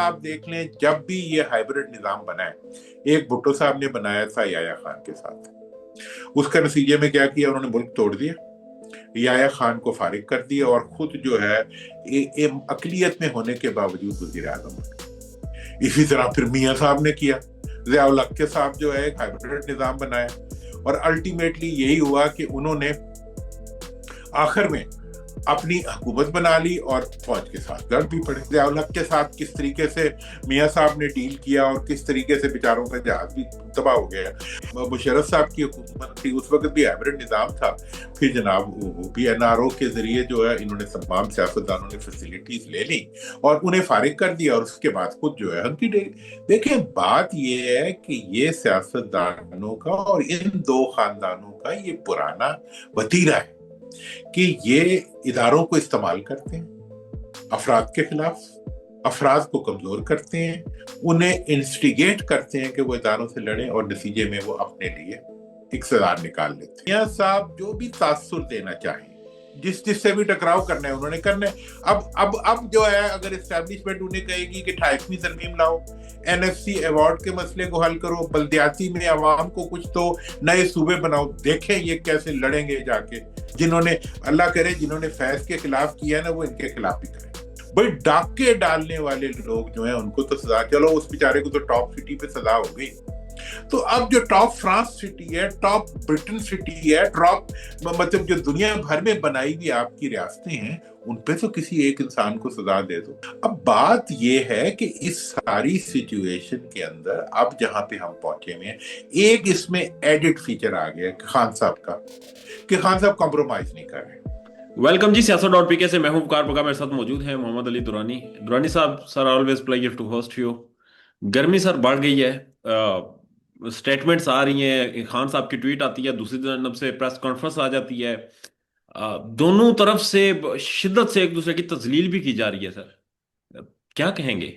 آپ دیکھ لیں جب بھی یہ ہائبرڈ نظام بنا ہے، ایک بھٹو صاحب نے بنایا تھا یحییٰ خان کے ساتھ، اس کا نتیجے میں کیا کیا، انہوں نے ملک توڑ دیا، یحییٰ خان کو فارغ کر دیا اور خود جو ہے اقلیت میں ہونے کے باوجود وزیر اعظم بنے۔ اسی طرح پھر میاں صاحب نے کیا، ضیاء الحق کے صاحب جو ہے ایک ہائبرڈ نظام بنایا، اور الٹیمیٹلی یہی ہوا کہ انہوں نے آخر میں اپنی حکومت بنا لی اور فوج کے ساتھ لڑ بھی پڑے۔ ضیاء الحق کے ساتھ کس طریقے سے میاں صاحب نے ڈیل کیا اور کس طریقے سے بیچاروں کا جہاز بھی تباہ ہو گیا۔ مشرف صاحب کی حکومت تھی، اس وقت بھی ہائبرڈ نظام تھا، پھر جناب وہ بھی NRO کے ذریعے جو ہے انہوں نے تمام سیاستدانوں نے فیسلٹیز لے لی اور انہیں فارغ کر دیا، اور اس کے بعد خود جو ہے ہنکی ڈیل۔ دیکھیں بات یہ ہے کہ یہ سیاستدانوں کا اور ان دو خاندانوں کا یہ پرانا وتیرہ ہے کہ یہ اداروں کو استعمال کرتے ہیں افراد کے خلاف، افراد کو کمزور کرتے ہیں، انہیں انسٹیگیٹ کرتے ہیں کہ وہ اداروں سے لڑیں، اور نتیجے میں وہ اپنے لیے اقتدار نکال لیتے ہیں۔ میاں صاحب جو بھی تاثر دینا چاہیں، جس سے بھی ٹکراؤ کرنا ہے انہوں نے کرنا ہے۔ اب جو ہے اگر اسٹیبلشمنٹ انہیں کہے گی کہ 28ویں ترمیم لاؤ، NFC ایوارڈ کے مسئلے کو حل کرو، بلدیاتی میں عوام کو کچھ تو نئے صوبے بناؤ، دیکھیں یہ کیسے لڑیں گے جا کے۔ جنہوں نے اللہ کرے جنہوں نے فیض کے خلاف کیا ہے نا، وہ ان کے خلاف بھی کریں۔ بھائی ڈاکے ڈالنے والے لوگ جو ہیں ان کو تو سزا، چلو اس بیچارے کو تو ٹاپ سٹی پہ سزا ہو گئی، تو اب جو ٹاپ فرانس سٹی ہے، ٹاپ برٹن سٹی ہے، ٹاپ مطلب جو دنیا بھر میں بنائی ہوئی آپ کی ریاستیں ہیں، ان پہ تو کسی ایک انسان کو سزا دے دو۔ اب بات یہ ہے کہ اس ساری سچویشن کے اندر اب جہاں پہ ہم پہنچے ہوئے ہیں، ایک اس میں ایڈٹ فیچر آ گیا خان صاحب کا، کہ خان صاحب کمپرومائز نہیں کر رہے۔ ویلکم جی، سیاست ڈاٹ پی کے سے محبوب کار پروگرام میرے ساتھ موجود ہیں محمد علی درانی صاحب۔ Sir always pleasure to host you. گرمی سر بڑھ گئی ہے، سٹیٹمنٹس آ رہی ہیں، خان صاحب کی ٹویٹ آتی ہے، دوسری جانب سے پریس کانفرنس آ جاتی ہے، دونوں طرف سے شدت سے ایک دوسرے کی تذلیل بھی کی جا رہی ہے۔ سر کیا کہیں گے؟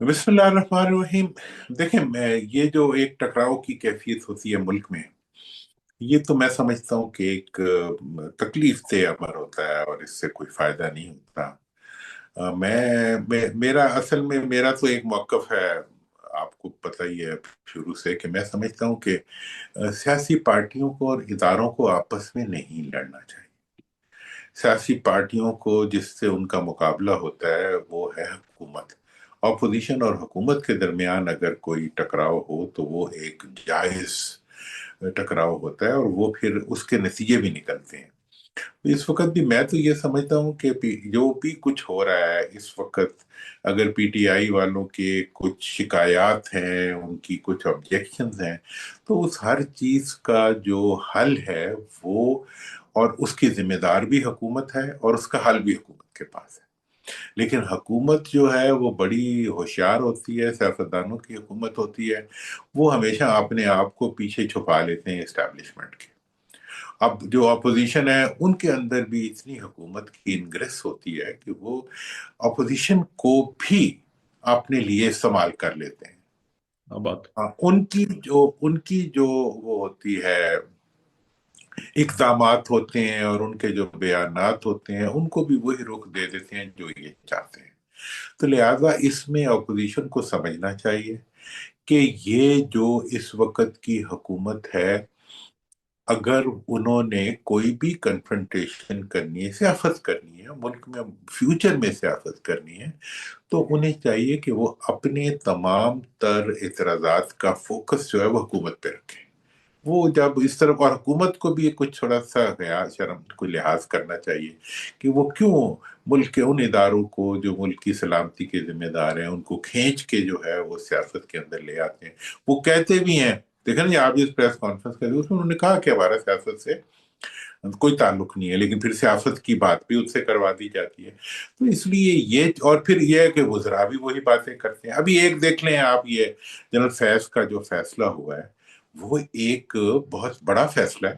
بسم اللہ الرحمن الرحیم۔ دیکھیں یہ جو ایک ٹکراؤ کی کیفیت ہوتی ہے ملک میں، یہ تو میں سمجھتا ہوں کہ ایک تکلیف دہ امر ہوتا ہے اور اس سے کوئی فائدہ نہیں ہوتا۔ میرا اصل میں میرا تو ایک موقف ہے، آپ کو پتہ ہی ہے شروع سے، کہ میں سمجھتا ہوں کہ سیاسی پارٹیوں کو اور اداروں کو آپس میں نہیں لڑنا چاہیے۔ سیاسی پارٹیوں کو جس سے ان کا مقابلہ ہوتا ہے وہ ہے حکومت۔ اپوزیشن اور حکومت کے درمیان اگر کوئی ٹکراؤ ہو تو وہ ایک جائز ٹکراؤ ہوتا ہے، اور وہ پھر اس کے نتیجے بھی نکلتے ہیں۔ اس وقت بھی میں تو یہ سمجھتا ہوں کہ جو بھی کچھ ہو رہا ہے اس وقت، اگر PTI والوں کے کچھ شکایات ہیں، ان کی کچھ آبجیکشنز ہیں، تو اس ہر چیز کا جو حل ہے وہ، اور اس کی ذمہ دار بھی حکومت ہے اور اس کا حل بھی حکومت کے پاس ہے۔ لیکن حکومت جو ہے وہ بڑی ہوشیار ہوتی ہے، سیاستدانوں کی حکومت ہوتی ہے، وہ ہمیشہ اپنے آپ کو پیچھے چھپا لیتے ہیں اسٹیبلشمنٹ کے۔ اب جو اپوزیشن ہے ان کے اندر بھی اتنی حکومت کی انگریس ہوتی ہے کہ وہ اپوزیشن کو بھی اپنے لیے استعمال کر لیتے ہیں۔ بات ان کی جو وہ ہوتی ہے اقدامات ہوتے ہیں اور ان کے جو بیانات ہوتے ہیں، ان کو بھی وہی رخ دے دیتے ہیں جو یہ چاہتے ہیں۔ تو لہٰذا اس میں اپوزیشن کو سمجھنا چاہیے کہ یہ جو اس وقت کی حکومت ہے، اگر انہوں نے کوئی بھی کنفرنٹیشن کرنی ہے، سیاست کرنی ہے ملک میں، فیوچر میں سیاست کرنی ہے، تو انہیں چاہیے کہ وہ اپنے تمام تر اعتراضات کا فوکس جو ہے وہ حکومت پہ رکھیں۔ وہ جب اس طرف، اور حکومت کو بھی کچھ تھوڑا سا خیال شرم کو لحاظ کرنا چاہیے کہ وہ کیوں ملک کے ان اداروں کو جو ملک کی سلامتی کے ذمہ دار ہیں ان کو کھینچ کے جو ہے وہ سیاست کے اندر لے آتے ہیں۔ وہ کہتے بھی ہیں، دیکھیں نا آپ اس پریس کانفرنس کر اس میں انہوں نے کہا کہ ہمارا سیاست سے کوئی تعلق نہیں ہے، لیکن پھر سیاست کی بات بھی اس سے کروا دی جاتی ہے۔ تو اس لیے یہ، اور پھر یہ ہے کہ وزراء بھی وہی باتیں کرتے ہیں۔ ابھی ایک دیکھ لیں آپ، یہ جنرل فیض کا جو فیصلہ ہوا ہے وہ ایک بہت بڑا فیصلہ ہے۔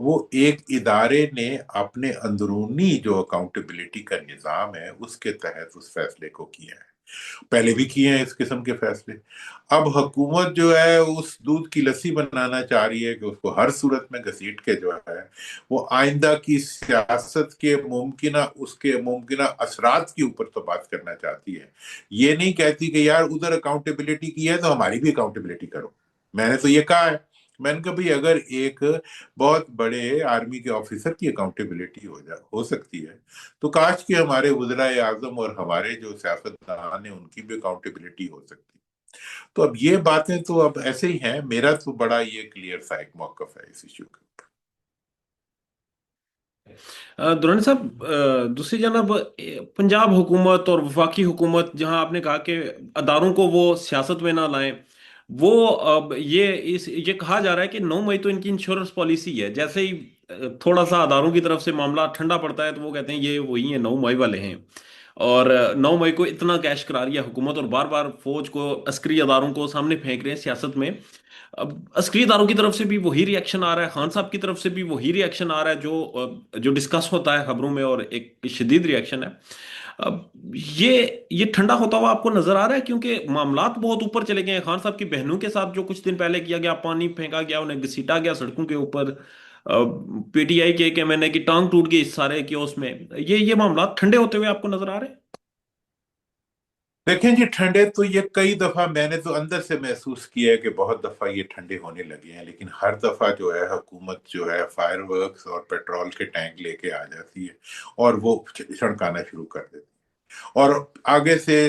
وہ ایک ادارے نے اپنے اندرونی جو اکاؤنٹیبلٹی کا نظام ہے اس کے تحت اس فیصلے کو کیا ہے۔ پہلے بھی کیے ہیں اس قسم کے فیصلے. اب حکومت جو ہے اس دودھ کی لسی بنانا چاہ رہی ہے کہ اس کو ہر صورت میں گھسیٹ کے جو ہے وہ آئندہ کی سیاست کے ممکنہ اثرات کے اوپر تو بات کرنا چاہتی ہے. یہ نہیں کہتی کہ یار ادھر اکاؤنٹیبلٹی کی ہے تو ہماری بھی اکاؤنٹیبلٹی کرو. میں نے تو یہ کہا ہے، میں نے کہا بھائی اگر ایک بہت بڑے آرمی کے آفیسر کی اکاؤنٹیبلٹی ہو سکتی ہے تو کاش کہ ہمارے وزرائے اعظم اور ہمارے جو سیاستدان ہیں ان کی بھی اکاؤنٹیبلٹی ہو سکتی. تو اب یہ باتیں تو اب ایسے ہی ہیں. میرا تو بڑا یہ کلیئر سا ایک موقف ہے اس ایشو کا. درانی صاحب، دوسری جانب پنجاب حکومت اور وفاقی حکومت، جہاں آپ نے کہا کہ اداروں کو وہ سیاست میں نہ لائیں، وہ اب یہ کہا جا رہا ہے کہ 9 مئی تو ان کی انشورنس پالیسی ہے. جیسے ہی تھوڑا سا اداروں کی طرف سے معاملہ ٹھنڈا پڑتا ہے تو وہ کہتے ہیں یہ وہی ہیں 9 مئی والے ہیں. اور 9 مئی کو اتنا کیش کرا رہی ہے حکومت، اور بار بار فوج کو، عسکری اداروں کو سامنے پھینک رہے ہیں سیاست میں. اب عسکری اداروں کی طرف سے بھی وہی ری ایکشن آ رہا ہے، خان صاحب کی طرف سے بھی وہی ری ایکشن آ رہا ہے جو ڈسکس ہوتا ہے خبروں میں، اور ایک شدید ری ایکشن ہے. اب یہ ٹھنڈا ہوتا ہوا آپ کو نظر آ رہا ہے؟ کیونکہ معاملات بہت اوپر چلے گئے ہیں. خان صاحب کی بہنوں کے ساتھ جو کچھ دن پہلے کیا گیا، پانی پھینکا گیا، انہیں گھسیٹا گیا سڑکوں کے اوپر، پی ٹی آئی کے ایک ایم این اے کی ٹانگ ٹوٹ گئی اس سارے کیوس میں. یہ معاملات ٹھنڈے ہوتے ہوئے آپ کو نظر آ رہے ہیں؟ دیکھیں جی، ٹھنڈے تو یہ کئی دفعہ میں نے تو اندر سے محسوس کیا ہے کہ بہت دفعہ یہ ٹھنڈے ہونے لگے ہیں، لیکن ہر دفعہ جو ہے حکومت جو ہے فائر ورکس اور پیٹرول کے ٹینک لے کے آ جاتی ہے اور وہ چھڑکانا شروع کر دیتی ہے. اور آگے سے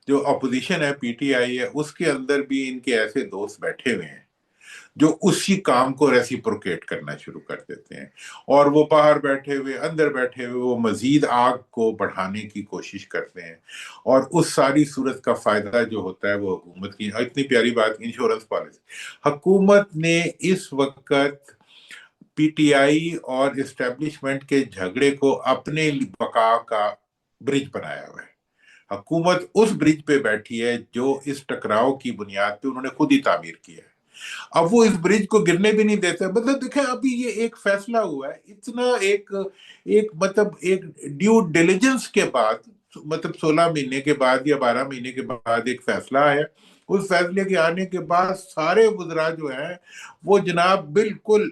جو اپوزیشن ہے، پی ٹی آئی ہے، اس کے اندر بھی ان کے ایسے دوست بیٹھے ہوئے ہیں جو اسی کام کو ریسیپروکیٹ کرنا شروع کر دیتے ہیں. اور وہ باہر بیٹھے ہوئے، اندر بیٹھے ہوئے، وہ مزید آگ کو بڑھانے کی کوشش کرتے ہیں. اور اس ساری صورت کا فائدہ جو ہوتا ہے وہ حکومت کی. اتنی پیاری بات، انشورنس پالیسی. حکومت نے اس وقت پی ٹی آئی اور اسٹیبلشمنٹ کے جھگڑے کو اپنے بقا کا برج بنایا ہوا ہے. حکومت اس برج پہ بیٹھی ہے جو اس ٹکراؤ کی بنیاد پہ انہوں نے خود ہی تعمیر کیا ہے. اب وہ اس برج کو گرنے بھی نہیں دیتے. مطلب دیکھیں، ابھی یہ ایک فیصلہ ہوا ہے اتنا مطلب ایک ڈیو ڈیلیجنس کے بعد، مطلب 16 مہینے کے بعد یا 12 مہینے کے بعد ایک فیصلہ آیا. اس فیصلے کے آنے کے بعد سارے وزراء جو ہیں وہ جناب بالکل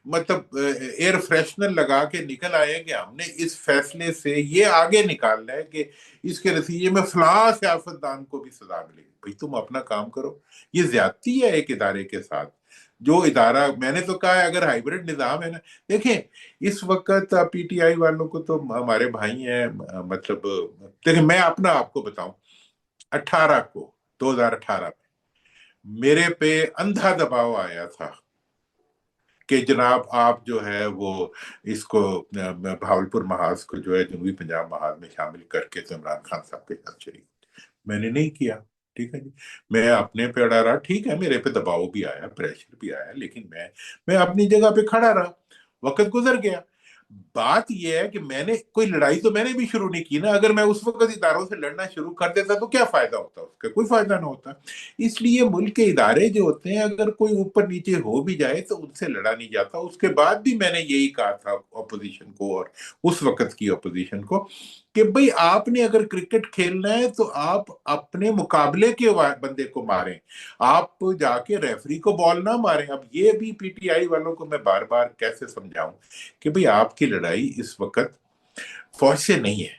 مطلب ایئر فریشنر لگا کے نکل آئے کہ ہم نے اس فیصلے سے یہ آگے نکالنا ہے کہ اس کے نتیجے میں فلاں سیاستدان کو بھی سزا ملے گی. بھائی تم اپنا کام کرو. یہ زیادتی ہے ایک ادارے کے ساتھ. جو ادارہ، میں نے تو کہا ہے اگر ہائیبرڈ نظام ہے نا، دیکھیں اس وقت پی ٹی آئی والوں کو تو ہمارے بھائی ہیں، مطلب دیکھیں میں اپنا آپ کو بتاؤں، 2018 میں میرے پہ اندھا دباؤ آیا تھا کہ جناب آپ جو ہے وہ اس کو بھاولپور محاذ کو جو ہے جنوبی پنجاب محاذ میں شامل کر کے تو عمران خان صاحب کے ساتھ شریک. میں نے نہیں کیا. ٹھیک ہے جی، میں اپنے پہ اڑا رہا. ٹھیک ہے، میرے پہ دباؤ بھی آیا، پریشر بھی آیا، لیکن میں اپنی جگہ پہ کھڑا رہا. وقت گزر گیا. بات یہ ہے کہ میں نے کوئی لڑائی تو میں نے بھی شروع نہیں کی نا. اگر میں اس وقت اداروں سے لڑنا شروع کر دیتا تو کیا فائدہ ہوتا؟ اس کا کوئی فائدہ نہ ہوتا. اس لیے ملک کے ادارے جو ہوتے ہیں اگر کوئی اوپر نیچے ہو بھی جائے تو ان سے لڑا نہیں جاتا. اس کے بعد بھی میں نے یہی کہا تھا اپوزیشن کو، اور اس وقت کی اپوزیشن کو، کہ بھئی آپ نے اگر کرکٹ کھیلنا ہے تو آپ اپنے مقابلے کے بندے کو ماریں، آپ جا کے ریفری کو بال نہ ماریں. اب یہ بھی پی ٹی آئی والوں کو میں بار بار کیسے سمجھاؤں کہ بھئی آپ کی لڑائی اس وقت فوج سے نہیں ہے.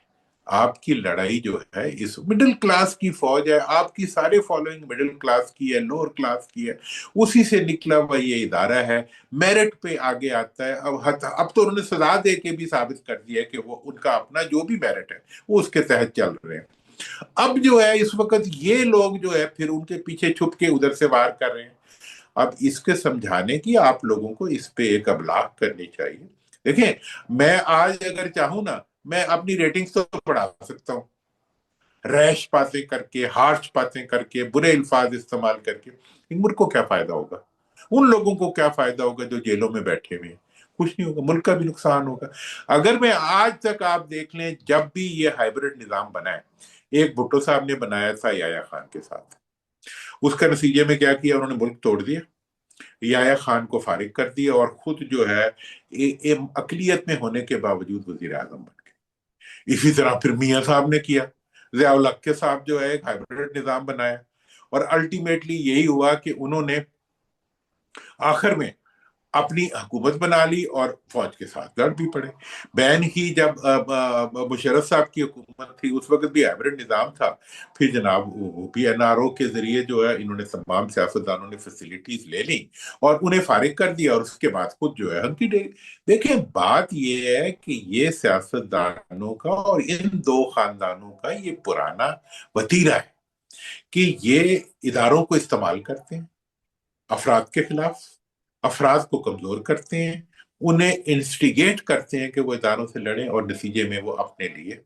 آپ کی لڑائی جو ہے اس مڈل کلاس کی فوج ہے. آپ کی سارے فالوئنگ مڈل کلاس کی ہے، لوور کلاس کی ہے. اسی سے نکلا ہوا یہ ادارہ ہے، میرٹ پہ آگے آتا ہے. اب تو انہوں نے سزا دے کے بھی ثابت کر دیا ہے کہ وہ ان کا اپنا جو بھی میرٹ ہے وہ اس کے تحت چل رہے ہیں. اب جو ہے اس وقت یہ لوگ جو ہے پھر ان کے پیچھے چھپ کے ادھر سے وار کر رہے ہیں. اب اس کے سمجھانے کی آپ لوگوں کو اس پہ ایک ابلاغ کرنی چاہیے. دیکھیں میں آج اگر چاہوں نا، میں اپنی ریٹنگز تو بڑھا سکتا ہوں، ریش باتیں کر کے، ہارش باتیں کر کے، برے الفاظ استعمال کر کے. ملک کو کیا فائدہ ہوگا؟ ان لوگوں کو کیا فائدہ ہوگا جو جیلوں میں بیٹھے ہوئے ہیں؟ کچھ نہیں ہوگا. ملک کا بھی نقصان ہوگا. اگر میں آج تک آپ دیکھ لیں جب بھی یہ ہائیبرڈ نظام بنا ہے، ایک بھٹو صاحب نے بنایا تھا یحییٰ خان کے ساتھ. اس کا نتیجے میں کیا کیا؟ انہوں نے ملک توڑ دیا، یحییٰ خان کو فارغ کر دیا، اور خود جو ہے اقلیت میں ہونے کے باوجود وزیر اعظم بن گئے. اسی طرح پھر میاں صاحب نے کیا. ज़ियाउल हक के साहब जो है एक हाइब्रिड निज़ाम बनाया, और अल्टीमेटली यही हुआ कि उन्होंने आखिर में अपनी हुकूमत बना ली और फौज के साथ लड़ भी पड़े। बैन ही जब मुशर्रफ साहब की हुकूमत थी उस वक्त भी हाइब्रिड निज़ाम था। फिर जनाब PNRO के जरिए जो है इन्होंने तमाम सियासतदानों ने फैसिलिटीज ले ली और उन्हें फारिग कर दिया, और उसके बाद खुद जो है उनकी देखिए बात ये है कि ये सियासतदानों का और इन दो खानदानों का ये पुराना वतीरा है कि ये इदारों को इस्तेमाल करते हैं अफराद के खिलाफ, अफराद को कमजोर करते हैं, उन्हें इंस्टिगेट करते हैं कि वो इदारों से लड़ें, और नतीजे में वो अपने लिए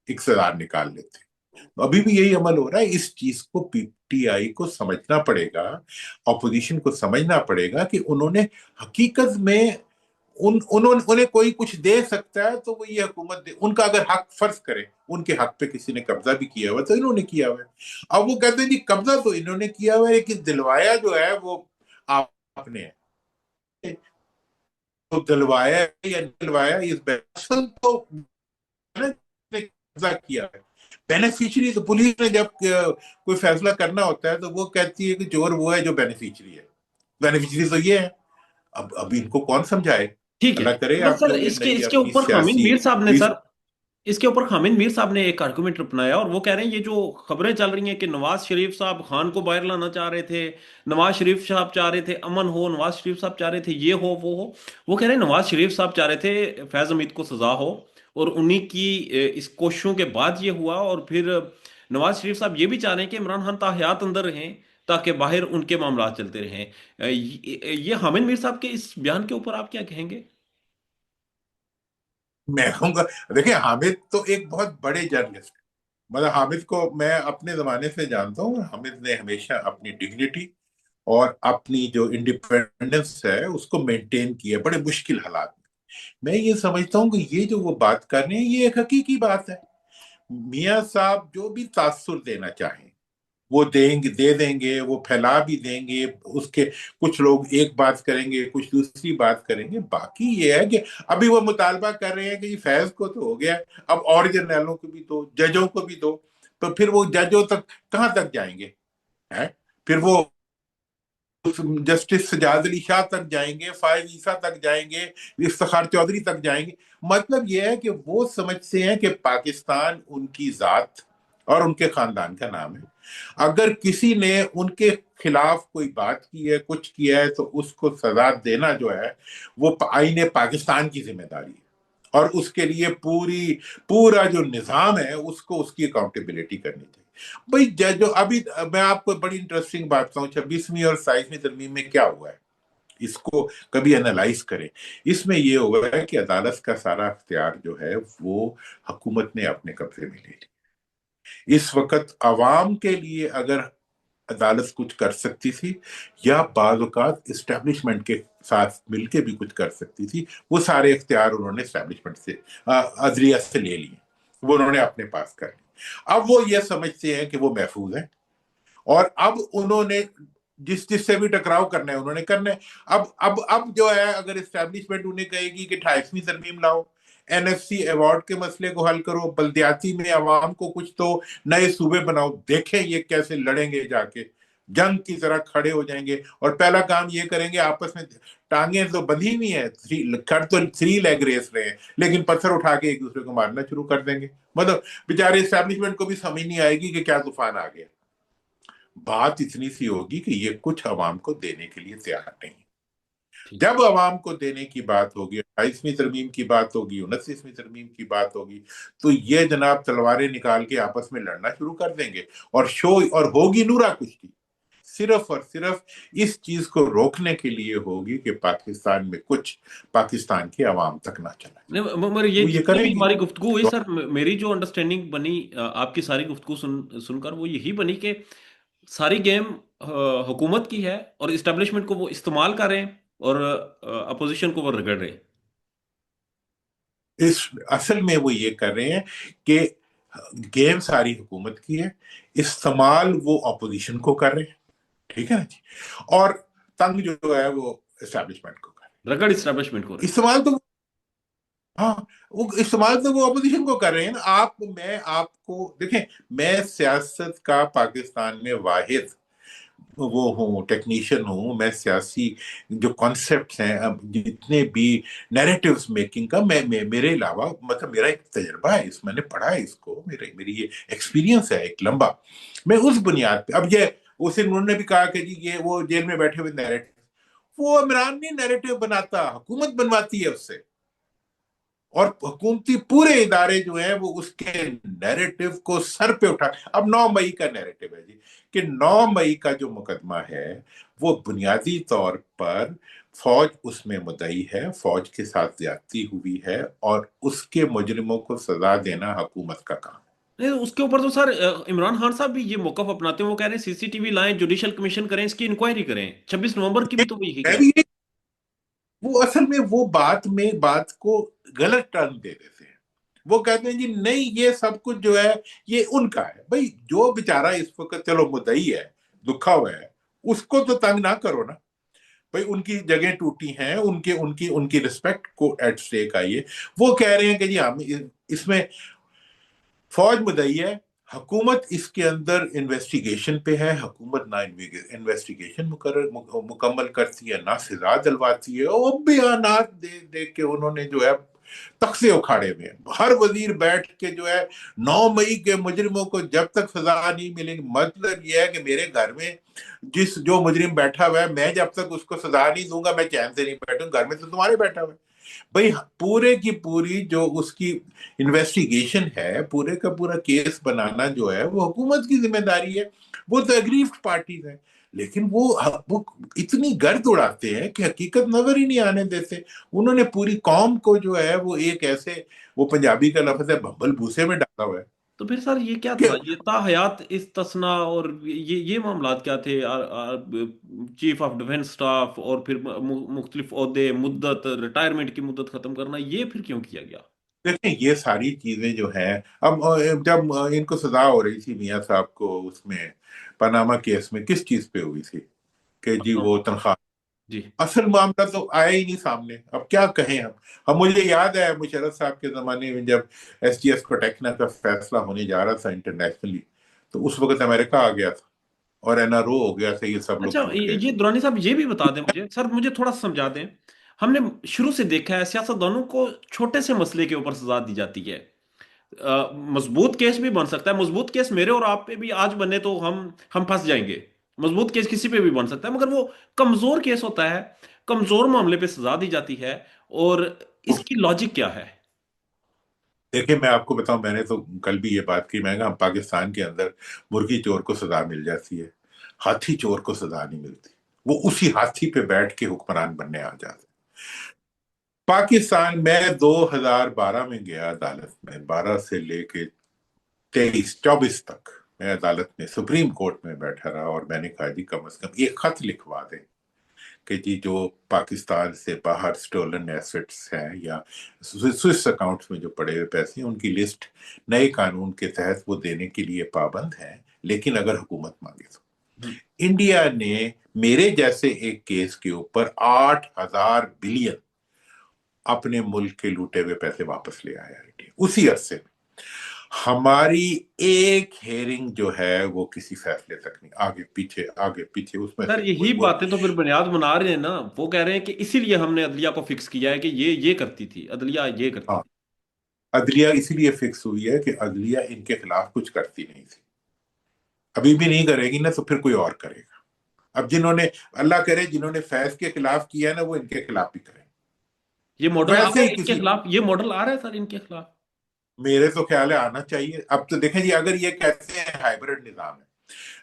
इक़्तिदार निकाल लेते हैं। तो अभी भी यही अमल हो रहा है। इस चीज को PTI को समझना पड़ेगा, ऑपोजिशन को समझना पड़ेगा कि उन्होंने हकीकत में उन्हें कोई कुछ दे सकता है तो वो ये हुकूमत दे। उनका अगर हक फर्ज करे उनके हक पे किसी ने कब्जा भी किया हुआ तो इन्होंने किया हुआ है। अब वो कहते हैं जी कब्जा तो इन्होंने किया हुआ है लेकिन दिलवाया जो है वो आपने है। तो दिलवाया या नहीं दिलवाया इस असल तो कब्जा किया है। बेनिफिशियरी तो पुलिस ने जब कोई फैसला करना होता है तो वो कहती है कि चोर वो है जो बेनिफिशियरी है। बेनिफिशियरी तो ये है। अब इनको कौन समझाए? ठीक है। अल्लाह करे बस आप सर, लोग इसके नई इसके अपनी ऊपर खामिद सियासी मीर साहब ने सर, इसके ऊपर हामिद मीर साहब ने एक आर्गुमेंट अपनाया, और वो कह रहे हैं ये जो खबरें चल रही हैं कि नवाज शरीफ साहब खान को बाहर लाना चाह रहे थे, नवाज शरीफ साहब चाह रहे थे अमन हो, नवाज शरीफ साहब चाह रहे थे ये हो वो हो। वो कह रहे हैं नवाज शरीफ साहब चाह रहे थे फैज हमीद को सजा हो, और उन्हीं की इस कोशिशों के बाद ये हुआ। और फिर नवाज शरीफ साहब ये भी चाह रहे हैं कि इमरान खान ताहयात अंदर रहें ताकि बाहर उनके मामला चलते रहें। ये हामिद मीर साहब के इस बयान के ऊपर आप क्या कहेंगे? मैं कहूंगा देखिए हामिद तो एक बहुत बड़े जर्नलिस्ट, मतलब हामिद को मैं अपने जमाने से जानता हूँ। हामिद ने हमेशा अपनी डिग्निटी और अपनी जो इंडिपेंडेंस है उसको मेंटेन किया बड़े मुश्किल हालात में। मैं ये समझता हूँ कि ये जो वो बात कर रहे हैं ये एक हकीकी बात है। मियाँ साहब जो भी तासुर देना चाहें वो देंगे, दे देंगे, वो फैला भी देंगे। उसके कुछ लोग एक बात करेंगे, कुछ दूसरी बात करेंगे। बाकी ये है कि अभी वो मुतालबा कर रहे हैं कि फैज को तो हो गया, अब और जर्नलों को भी दो, जजों को भी दो। तो फिर वो जजों तक कहाँ तक जाएंगे? है फिर वो जस्टिस सजाद अली शाह तक जाएंगे, फायज ईसा तक जाएंगे, इफ्तिखार चौधरी तक जाएंगे। मतलब यह है कि वो समझते हैं कि पाकिस्तान उनकी जात और उनके खानदान का नाम है। अगर किसी ने उनके खिलाफ कोई बात की है, कुछ किया है, तो उसको सजा देना जो है वो आईने पाकिस्तान की जिम्मेदारी है, और उसके लिए पूरा जो निजाम है उसको उसकी अकाउंटेबिलिटी करनी चाहिए। भाई जो अभी मैं आपको बड़ी इंटरेस्टिंग बात बताऊं, 26वीं और 27वीं तरमीम में क्या हुआ है इसको कभी एनालाइज करें। इसमें यह हुआ है कि अदालत का सारा अख्तियार जो है वो हुकूमत ने अपने कब्जे में ले लिया। इस वक्त अवाम के लिए अगर अदालत कुछ कर सकती थी या बाज़ औक़ात इस्टेब्लिशमेंट के साथ मिलके भी कुछ कर सकती थी, वो सारे इख्तियार उन्होंने इस्टेब्लिशमेंट से अदलिया से ले लिए, वो उन्होंने अपने पास कर लिए। अब वो ये समझते हैं कि वो महफूज है, और अब उन्होंने जिससे भी टकराव करना है उन्होंने करना है। अब जो है अगर इस्टेब्लिशमेंट उन्हें कहेगी कि 28वीं तरमीम लाओ, NFC अवार्ड के मसले को हल करो, बल्दियाती में अवाम को कुछ तो नए सूबे बनाओ, देखें ये कैसे लड़ेंगे, जाके जंग की तरह खड़े हो जाएंगे। और पहला काम ये करेंगे, आपस में टांगे तो बंधी हुई है, खड़ तो 3 लेग रेस रहे हैं, लेकिन पत्थर उठा के एक दूसरे को मारना शुरू कर देंगे। मतलब बेचारे इस्टेब्लिशमेंट को भी समझ नहीं आएगी कि क्या तूफान आ गया। बात इतनी सी होगी कि ये कुछ अवाम को देने के लिए तैयार नहीं। ठीक। जब अवाम को देने की बात होगी, 28वीं तरमीम की बात होगी, 29वीं तरमीम की बात होगी, तो ये जनाब तलवारें निकाल के आपस में लड़ना शुरू कर देंगे, और शो और होगी नूरा कुश्ती सिर्फ और सिर्फ इस चीज को रोकने के लिए होगी कि पाकिस्तान में कुछ पाकिस्तान की आवाम तक ना चला नहीं, जाए। मगर ये वो ये जितनी भी करेंगे हमारी गुफ्तगू हुई तो सर, मेरी जो अंडरस्टैंडिंग बनी आपकी सारी गुफ्तगू सुनकर वो यही बनी कि सारी गेम हुकूमत की है, और इस्टेब्लिशमेंट को वो इस्तेमाल कर रहे हैं, और अपोजिशन को वो रगड़ रहे हैं। इस असल में वो ये कर रहे हैं कि गेम सारी हुकूमत की है, इस्तेमाल वो अपोजिशन को कर रहे हैं। ठीक है ना जी? और तंग जो है वो एस्टेब्लिशमेंट को कर रहे रगड़ इस्टेब्लिशमेंट को हैं। रहे हैं। इस्तेमाल तो हाँ, वो इस्तेमाल तो वो अपोजिशन को कर रहे हैं ना। आप, मैं आपको देखें, मैं सियासत का पाकिस्तान में वाहिद वो हूँ, टेक्नीशियन हूँ मैं, सियासी जो कॉन्सेप्ट्स हैं, अब जितने भी नैरेटिव्स मेकिंग का, मेरे अलावा, मतलब मेरा एक तजर्बा है इस, मैंने पढ़ा है इसको, मेरी ये एक्सपीरियंस है एक लंबा। मैं उस बुनियाद पे, अब ये उसे उन्होंने भी कहा कि जी ये वो जेल में बैठे हुए नैरेटिव, वो इमरान नहीं नैरेटिव बनाता, हुकूमत बनवाती है उससे। और हुकूमती पूरे इदारे जो हैं वो उसके नैरेटिव को सर पे उठा, अब 9 मई का नैरेटिव है जी, कि 9 मई का जो मुकदमा है वो बुनियादी तौर पर फौज उसमें मुद्दई है, फौज के साथ ज्यादती हुई है, और उसके मुजरिमों को सजा देना हुकूमत का काम नहीं, उसके ऊपर तो सर इमरान खान साहब भी ये मौकफ अपनाते हैं, वो कह रहे हैं सीसीटीवी लाएं, जुडिशियल कमीशन करें, इसकी इंक्वायरी करें। 26 नवंबर की है। भी तो वो यही मैं कह भी वो असल में वो बात में बात को गलत टर्न दे देते हैं। वो कहते हैं जी नहीं ये सब कुछ जो है ये उनका है। भाई जो बेचारा इस वक्त चलो मुद्दई है, दुखा हुआ है, उसको तो तंग ना करो ना। भाई उनकी जगह टूटी हैं, उनके उनकी उनकी रिस्पेक्ट को एट स्टेक आई है। वो कह रहे हैं कि जी हम इसमें फौज मुद्दई है, हुकूमत इसके अंदर इन्वेस्टिगेशन पे है, हुकूमत ना इन्वेस्टिगेशन मुकम्मल करती है, ना सजा दिलवाती है, और बयानात दे दे के उन्होंने जो है तख्ते उखाड़े हुए हैं। हर वजीर बैठ के जो है 9 मई के मुजरिमों को जब तक सजा नहीं मिलेगी, मतलब यह है कि मेरे घर में जिस जो मुजरिम बैठा हुआ है, मैं जब तक उसको सजा नहीं दूंगा मैं चैन से नहीं बैठूंगा, घर में तो तुम्हारे बैठा हुआ है। भाई पूरे की पूरी जो उसकी इन्वेस्टिगेशन है, पूरे का पूरा केस बनाना जो है वो हुकूमत की जिम्मेदारी है, वो तो एग्रीव्ड पार्टीज है। लेकिन वो इतनी गर्द उड़ाते हैं कि हकीकत नजर ही नहीं आने देते। उन्होंने पूरी कौम को जो है वो एक ऐसे, वो पंजाबी का लफ्ज है, भंबल भूसे में डाला हुआ है तो फिर सर ये क्या कि था, ये ताहयात इस्तना, और ये मामलात क्या थे? चीफ ऑफ डिफेंस स्टाफ और फिर मुख्तलिफ ओहदे, मुद्दत, रिटायरमेंट की मुद्दत खत्म करना, ये फिर क्यों किया गया? देखें ये सारी चीजें जो हैं, अब जब इनको सजा हो रही थी मियां साहब को उसमें पनामा केस में, किस चीज पे हुई थी कि जी हाँ वो तनख्वाह, जी। असल मामला तो आया ही नहीं सामने। अब क्या कहें हम मुझे याद है मुशर्रफ साहब के जमाने में जब एसटीएफ को टेकना का फैसला होने जा रहा था इंटरनेशनली, तो उस वक्त अमेरिका आ गया था और एनआरओ हो गया था, ये सब लोग अच्छा, छूट गए ये थे। दुरानी साहब ये भी बता दें मुझे, सर मुझे थोड़ा समझा दें। हमने शुरू से देखा है सियासतदानों को छोटे से मसले के ऊपर सजा दी जाती है। मजबूत केस भी बन सकता है, मजबूत केस मेरे और आप पे भी आज बने तो हम फंस जाएंगे। मजबूत केस किसी पे भी बन सकता है, मगर वो कमजोर केस होता है, कमजोर मामले पे सजा दी जाती है। और इसकी लॉजिक क्या है? देखिए मैं आपको बताऊं, मैंने तो कल भी ये बात की, मैं कहा पाकिस्तान के अंदर मुर्गी चोर को सजा मिल जाती है, हाथी चोर को सजा नहीं मिलती। वो उसी हाथी पे बैठ के हुक्मरान बनने आ जाते। पाकिस्तान में 2012 में गया अदालत में, 12 से लेके 23-24 तक मैं अदालत में सुप्रीम कोर्ट में बैठा रहा, और मैंने कहा जी कम से कम एक खत लिखवा दें कि जी जो पाकिस्तान से बाहर स्टोलन एसेट्स हैं या स्विस अकाउंट्स में जो पड़े हुए पैसे हैं उनकी लिस्ट नए कानून के तहत वो देने के लिए पाबंद है, लेकिन अगर हुकूमत मांगे तो। हम्म। इंडिया ने मेरे जैसे एक केस के ऊपर 8,000 बिलियन अपने मुल्क के लूटे हुए पैसे वापस ले आया इंडिया उसी अरसे में। हमारी एक हेयरिंग जो है वो किसी फैसले तक नहीं, आगे पीछे उसमें सर से यही बातें तो फिर बुनियाद बना रहे हैं ना। वो कह रहे हैं कि इसीलिए हमने अदलिया को फिक्स किया है कि ये करती थी अदलिया, ये करती हाँ, थी। अदलिया इसीलिए फिक्स हुई है कि अदलिया इनके खिलाफ कुछ करती नहीं थी, अभी भी नहीं करेगी ना, तो फिर कोई और करेगा। अब जिन्होंने, अल्लाह करे जिन्होंने फैज के खिलाफ किया है ना, वो इनके खिलाफ भी करेंगे। ये मॉडल आ वैसे रहा ही है इनके किसी, खिलाफ, ये मॉडल आ रहा है सर इनके खिलाफ। मेरे तो ख्याल है आना चाहिए। अब तो देखें जी, अगर ये कहते हैं हाइब्रिड निजाम है,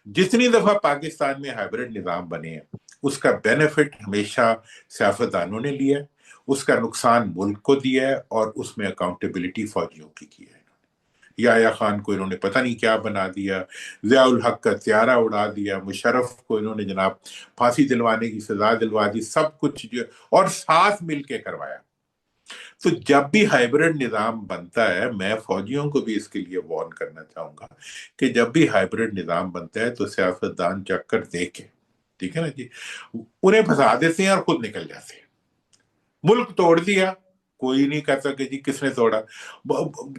जितनी दफा पाकिस्तान में हाइब्रिड निजाम बने हैं उसका बेनिफिट हमेशा सियासतदानों ने लिया है, उसका नुकसान मुल्क को दिया है, और उसमें अकाउंटेबिलिटी फौजियों की है। याया खान को इन्होंने पता नहीं क्या बना दिया, जियाउल हक का त्यारा उड़ा दिया, मुशर्रफ को इन्होंने जनाब फांसी दिलवाने की सजा दिलवा दी, सब कुछ जो, और साथ मिलके करवाया। तो जब भी हाइब्रिड निजाम बनता है, मैं फौजियों को भी इसके लिए वार्न करना चाहूंगा कि जब भी हाइब्रिड निजाम बनता है तो सियासतदान चक्कर देखे, ठीक है ना जी, उन्हें फंसा देते हैं और खुद निकल जाते हैं। मुल्क तोड़ दिया, कोई नहीं कहता कि जी किसने तोड़ा।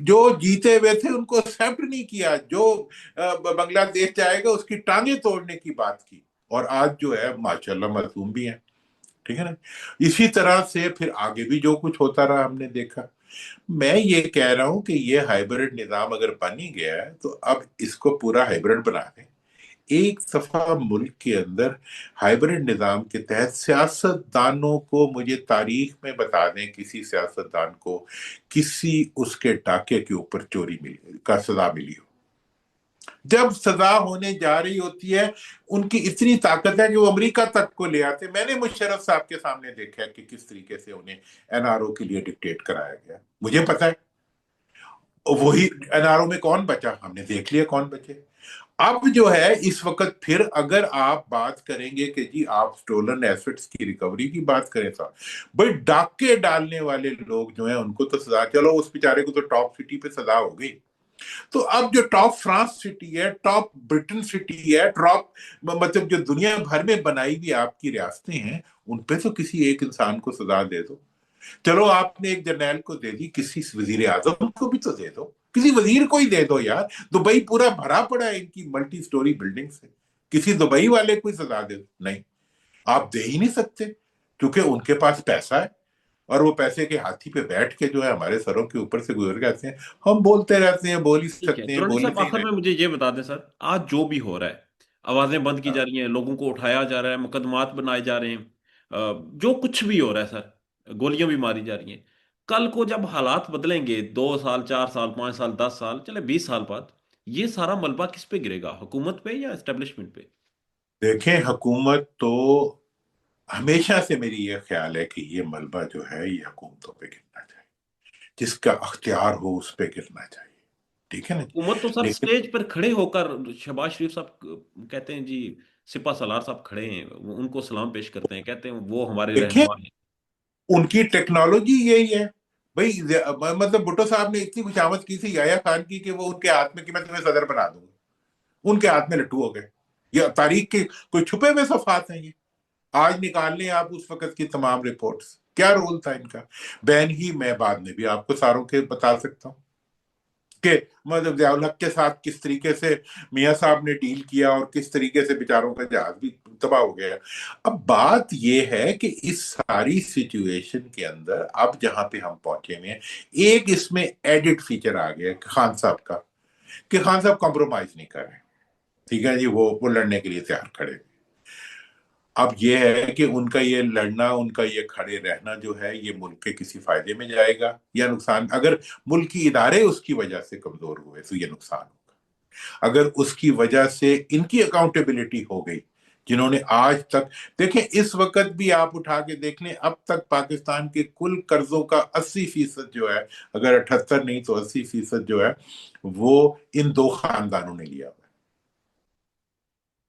जो जीते हुए थे उनको एक्सेप्ट नहीं किया, जो बांग्लादेश जाएगा उसकी टांगे तोड़ने की बात की। और आज जो है माशाल्लाह मासूम भी है, ठीक है ना। इसी तरह से फिर आगे भी जो कुछ होता रहा हमने देखा। मैं ये कह रहा हूं कि ये हाइब्रिड निजाम अगर बन ही गया है तो अब इसको पूरा हाइब्रिड बना दें। एक दफा मुल्क के अंदर हाइब्रिड निजाम के तहत सियासतदानों को, मुझे तारीख में बता दें किसी सियासतदान को किसी उसके डाके के ऊपर चोरी मिली का सजा मिली हो। जब सजा होने जा रही होती है उनकी इतनी ताकत है कि वो अमेरिका तक को ले आते। मैंने मुशर्रफ साहब के सामने देखा है कि किस तरीके से उन्हें एनआरओ के लिए डिक्टेट कराया गया, मुझे पता है। वही एनआरओ में कौन बचा, हमने देख लिया कौन बचे। अब जो है इस वक्त फिर अगर आप बात करेंगे कि जी आप स्टोलन एसेट्स की रिकवरी की बात करें तो भाई डाके डालने वाले लोग जो हैं उनको तो सजा, चलो उस बेचारे को तो टॉप सिटी पे सजा हो गई। तो अब जो टॉप फ्रांस सिटी है, टॉप ब्रिटेन सिटी है, टॉप मतलब जो दुनिया भर में बनाई हुई आपकी रियासतें हैं, उन पे तो किसी एक इंसान को सजा दे दो। चलो आपने एक जर्नैल को दे दी, किसी वजीर आजम को भी तो दे दो, किसी वजीर को ही दे दो यार। दुबई पूरा भरा पड़ा है इनकी मल्टी स्टोरी बिल्डिंग से, किसी दुबई वाले को ही सजा दे दो। नहीं, आप दे ही नहीं सकते क्योंकि उनके पास पैसा है और वो पैसे के हाथी पे बैठ के जो है हमारे सरों के ऊपर से गुजर जाते हैं। हम बोलते रहते हैं, बोल ही ठीक है सकते हैं, दुरानी बोल ही साहब, नहीं आखिर रहे। में मुझे ये बता दें सर, आज जो भी हो रहा है, आवाजें बंद की जा हाँ। रही हैं, लोगों को उठाया जा रहा है, मुकदमात बनाए जा रहे हैं, जो कुछ भी हो रहा है सर, गोलियां भी मारी जा रही हैं। कल को जब हालात बदलेंगे, 2 साल, 4 साल, 5 साल, 10 साल, चले 20 साल बाद, ये सारा मलबा किस पे गिरेगा? हुकूमत पे या एस्टेब्लिशमेंट पे? देखें, हुकूमत तो हमेशा से, मेरी ये ख्याल है कि ये मलबा जो है ये हुकूमतों पे गिरना चाहिए, जिसका अख्तियार हो उस पे गिरना चाहिए, ठीक है ना। हुकूमत तो सर लेकिन स्टेज पर खड़े होकर, शहबाज शरीफ साहब कहते हैं जी, सिपा सलार साहब खड़े हैं, उनको सलाम पेश करते हैं, कहते हैं वो हमारे देखिए, रहनुमा हैं। उनकी टेक्नोलॉजी यही है भाई। मतलब भुट्टो साहब ने इतनी खुशामद की थी याया खान की कि वो उनके हाथ में कि मैं तुम्हें सदर बना दूंगा, उनके हाथ में लट्टू हो गए। ये तारीख के कोई छुपे हुए सफात हैं ये। आज निकाल लें आप उस वक्त की तमाम रिपोर्ट्स, क्या रोल था इनका। बैन ही मैं बाद में भी आपको सारों के बता सकता हूँ कि मतलब ज़ियाउल हक के साथ किस तरीके से मियां साहब ने डील किया और किस तरीके से बेचारों का जहाज भी तबाह हो गया। अब बात यह है कि इस सारी सिचुएशन के अंदर अब जहां पे हम पहुंचे हुए हैं, एक इसमें एडिट फीचर आ गया खान साहब का, कि खान साहब कॉम्प्रोमाइज नहीं कर रहे। ठीक है जी, वो लड़ने के लिए तैयार खड़े। अब ये है कि उनका ये लड़ना, उनका ये खड़े रहना जो है, ये मुल्क के किसी फायदे में जाएगा या नुकसान। अगर मुल्की इदारे उसकी वजह से कमजोर हुए तो ये नुकसान होगा। अगर उसकी वजह से इनकी अकाउंटेबिलिटी हो गई, जिन्होंने आज तक, देखें इस वक्त भी आप उठा के देख लें, अब तक पाकिस्तान के कुल कर्जों का 80% जो है, अगर 78 नहीं तो 80% जो है, वो इन दो खानदानों ने लिया।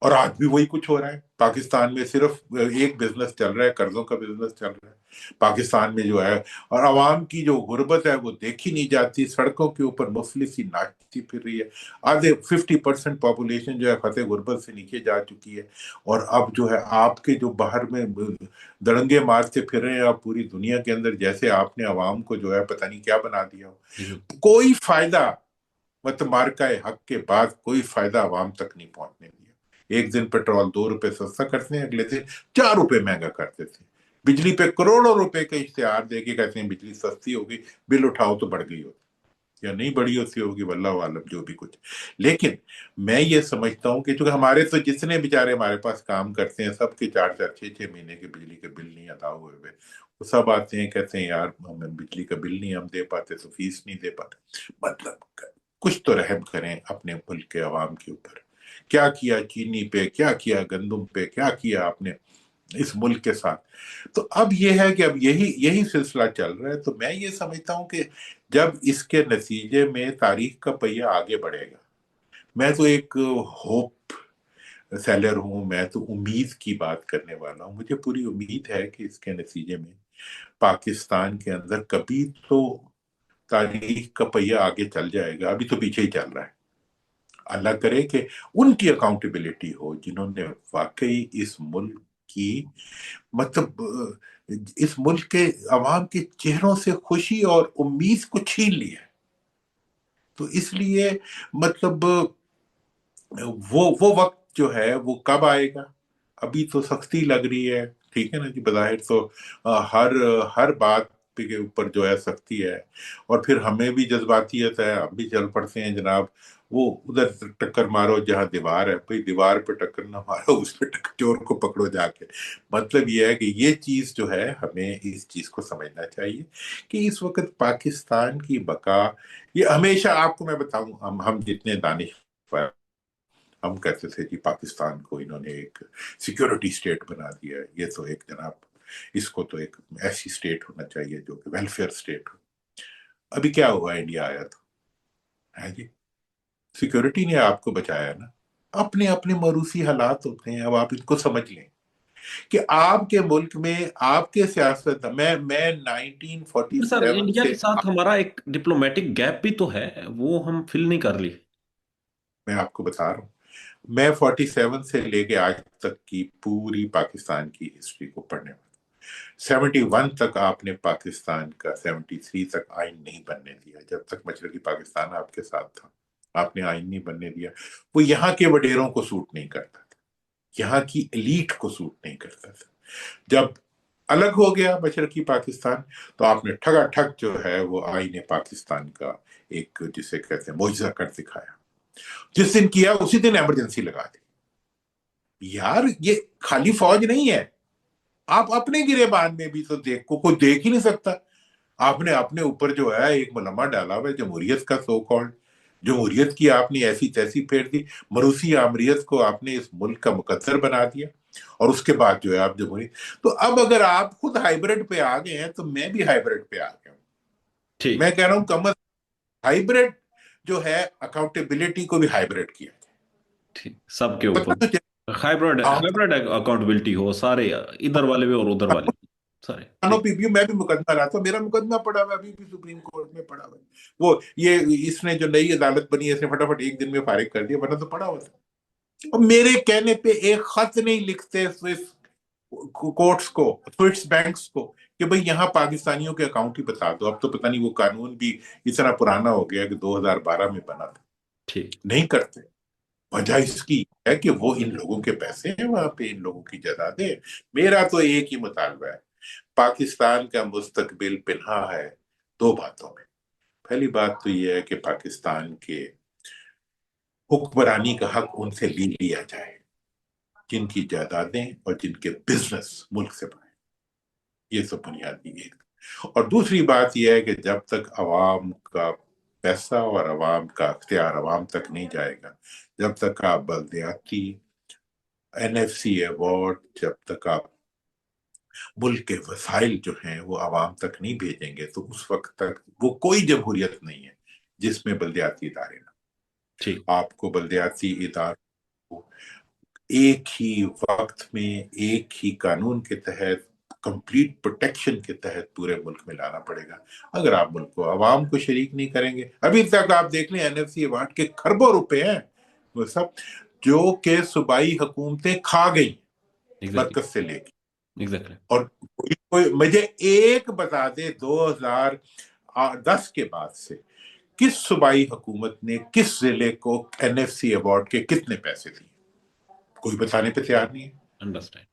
और आज भी वही कुछ हो रहा है। पाकिस्तान में सिर्फ एक बिजनेस चल रहा है, कर्जों का बिजनेस चल रहा है पाकिस्तान में जो है। और आवाम की जो गुर्बत है वो देखी नहीं जाती, सड़कों के ऊपर मुफलिसी नाचती फिर रही है। आधे 50% पॉपुलेशन जो है खते गुर्बत से नीचे जा चुकी है। और अब जो है आपके जो बाहर में दड़ंगे मारते फिर रहे हैं आप पूरी दुनिया के अंदर, जैसे आपने आवाम को जो है पता नहीं क्या बना दिया हो। कोई फायदा, मतलब मार्का हक के बाद कोई फायदा आवाम तक नहीं पहुंचने दिया। एक दिन पेट्रोल 2 रुपए सस्ता करते हैं, अगले दिन 4 रुपए महंगा कर देते हैं। बिजली पे करोड़ों रुपए का इश्तेहार देके कहते हैं बिजली सस्ती होगी, बिल उठाओ तो बढ़ गई होती, या नहीं बढ़ी होती होगी, वल्लाह आलम जो भी कुछ। लेकिन मैं ये समझता हूँ कि चूंकि हमारे तो जितने बेचारे हमारे पास काम करते हैं, सबके 4 4 6 6 महीने के बिजली के बिल नहीं अदा हुए हुए, वो सब आते हैं कहते हैं यार हमें बिजली का बिल नहीं हम दे पाते, तो फीस नहीं दे पाते। मतलब कुछ तो रहम करें अपने मुल्क के अवाम के ऊपर। क्या किया चीनी पे, क्या किया गंदम पे, क्या किया आपने इस मुल्क के साथ। तो अब यह है कि अब यही यही सिलसिला चल रहा है। तो मैं ये समझता हूं कि जब इसके नतीजे में तारीख का पहिया आगे बढ़ेगा, मैं तो एक होप सेलर हूं, मैं तो उम्मीद की बात करने वाला हूं। मुझे पूरी उम्मीद है कि इसके नतीजे में पाकिस्तान के अंदर कभी तो तारीख का पहिया आगे चल जाएगा, अभी तो पीछे ही चल रहा है। अल्लाह करे कि उनकी अकाउंटेबिलिटी हो जिन्होंने वाकई इस मुल्क की, मतलब इस मुल्क के अवाम के चेहरों से खुशी और उम्मीद को छीन लिया है। तो इसलिए मतलब वो वक्त जो है वो कब आएगा? अभी तो सख्ती लग रही है, ठीक है ना जी, बज़ाहिर तो हर हर बात के ऊपर जो है सख्ती है, और फिर हमें भी जज्बातियत है, हम भी चल पड़ते हैं जनाब। वो उधर टक्कर मारो जहां दीवार है, भाई दीवार पे टक्कर ना मारो, उस पे टक्कर, चोर को पकड़ो जाके। मतलब ये है कि ये चीज जो है, हमें इस चीज को समझना चाहिए कि इस वक्त पाकिस्तान की बका, ये हमेशा, आपको मैं बताऊं, हम जितने दानिशवर, हम कहते थे कि पाकिस्तान को इन्होंने एक सिक्योरिटी स्टेट बना दिया है, ये तो एक जनाब, इसको तो एक ऐसी स्टेट होना चाहिए जो कि वेलफेयर स्टेट हो। अभी क्या हुआ, इंडिया आया तो है जी, सिक्योरिटी ने आपको बचाया ना। अपने अपने मरूसी हालात होते हैं, अब आप इनको समझ लें कि आपके मुल्क में आपके सियासत, मैं पर सर 1947 इंडिया के से, साथ हमारा एक डिप्लोमेटिक गैप भी तो है, वो हम फिल नहीं कर ली। मैं आपको बता रहा हूँ, मैं 47 से लेके आज तक की पूरी पाकिस्तान की हिस्ट्री को पढ़ने वाला। 71 तक आपने पाकिस्तान का, 73 तक आइन नहीं बनने दिया, जब तक मशरकी पाकिस्तान आपके साथ था, आपने आइन नहीं बनने दिया। वो यहाँ के वडेरों को सूट नहीं करता था, यहाँ की एलीट को सूट नहीं करता था। जब अलग हो गया मशरकी पाकिस्तान, तो आपने ठगाठग जो है वो आईने पाकिस्तान का एक, जिसे कहते हैं, मुआजिजा कर दिखाया। जिस दिन किया उसी दिन इमरजेंसी लगा दी। यार ये खाली फौज नहीं है, आप अपने गिरेबान में भी तो देख, कोई देख ही नहीं सकता। आपने अपने ऊपर जो है एक मलमा डाला हुआ है जमहूरियत का, सो कॉल्ड जमहूरियत की, आपने ऐसी तैसी फेर दी। मरूसी आमरीत को आपने इस मुल्क का मुकद्दर बना दिया, और उसके बाद जो है आप जमहूरियत। तो अब अगर आप खुद हाइब्रिड पे आ गए हैं, तो मैं भी हाइब्रिड पे आ गया हूं। ठीक। मैं कह रहा हूं कम हाइब्रिड जो है, अकाउंटेबिलिटी को भी हाइब्रिड किया जाए। ठीक, सबके पता ऊपर तो चले, हाइब्रिड हाँ, हाइब्रिड अकाउंटेबिलिटी हो, सारे, इधर वाले भी और उधर वाले भी, सारे। ठीक। पीपीयू मैं भी मुकदमा रहा था, मेरा मुकदमा पड़ा हुआ है, अभी भी सुप्रीम कोर्ट में पड़ा हुआ है। वो ये इसने जो नई अदालत बनी है, इसने फटाफट एक दिन में फारिग कर दिया, वरना तो पड़ा हुआ था। और मेरे कहने पे एक खत नहीं लिखते स्विस कोर्ट्स को, स्विस बैंक्स को, कि भाई यहाँ पाकिस्तानियों के अकाउंट ही बता दो। अब तो पता नहीं वो कानून भी इतना पुराना हो गया कि 2012 में बना था। ठीक। नहीं करते। वजह इसकी है कि वो इन लोगों के पैसे हैं वहां पे, इन लोगों की जायदादें। मेरा तो एक ही मुतालबा है, पाकिस्तान का मुस्तकबिल पिन्हा है दो बातों में। पहली बात तो यह है कि पाकिस्तान के हुक्मरानी का हक उनसे ले लिया जाए, जिनकी जायदादें और जिनके बिजनेस मुल्क से बने। ये सब बुनियादी एक। और दूसरी बात यह है कि जब तक अवाम का पैसा और अवाम का अख्तियार अवाम तक नहीं जाएगा, जब तक आप बल्दियाती एनएफसी अवार्ड, जब तक आप मुल्क के वसाइल जो हैं वो आवाम तक नहीं भेजेंगे, तो उस वक्त तक वो कोई जमहूरियत नहीं है जिसमें बल्दियाती इदारे ना। ठीक। आपको बल्दियाती इदारों को एक ही वक्त में, एक ही कानून के तहत, कंप्लीट प्रोटेक्शन के तहत पूरे मुल्क में लाना पड़ेगा। अगर आप मुल्क को, आवाम को शरीक नहीं करेंगे, अभी तक आप देख लें एनएफसी अवार्ड के खरबों रुपए हैं वो सब, जो के सूबाई हुकूमतें खा गई, एग्जैक्टली। मरकज से लेके। एग्जैक्टली। और कोई मुझे एक बता दे, 2010 के बाद से किस सूबाई हुकूमत ने किस जिले को एनएफसी अवार्ड के कितने पैसे दिए? कोई बताने पे तैयार नहीं है। अंडरस्टैंड।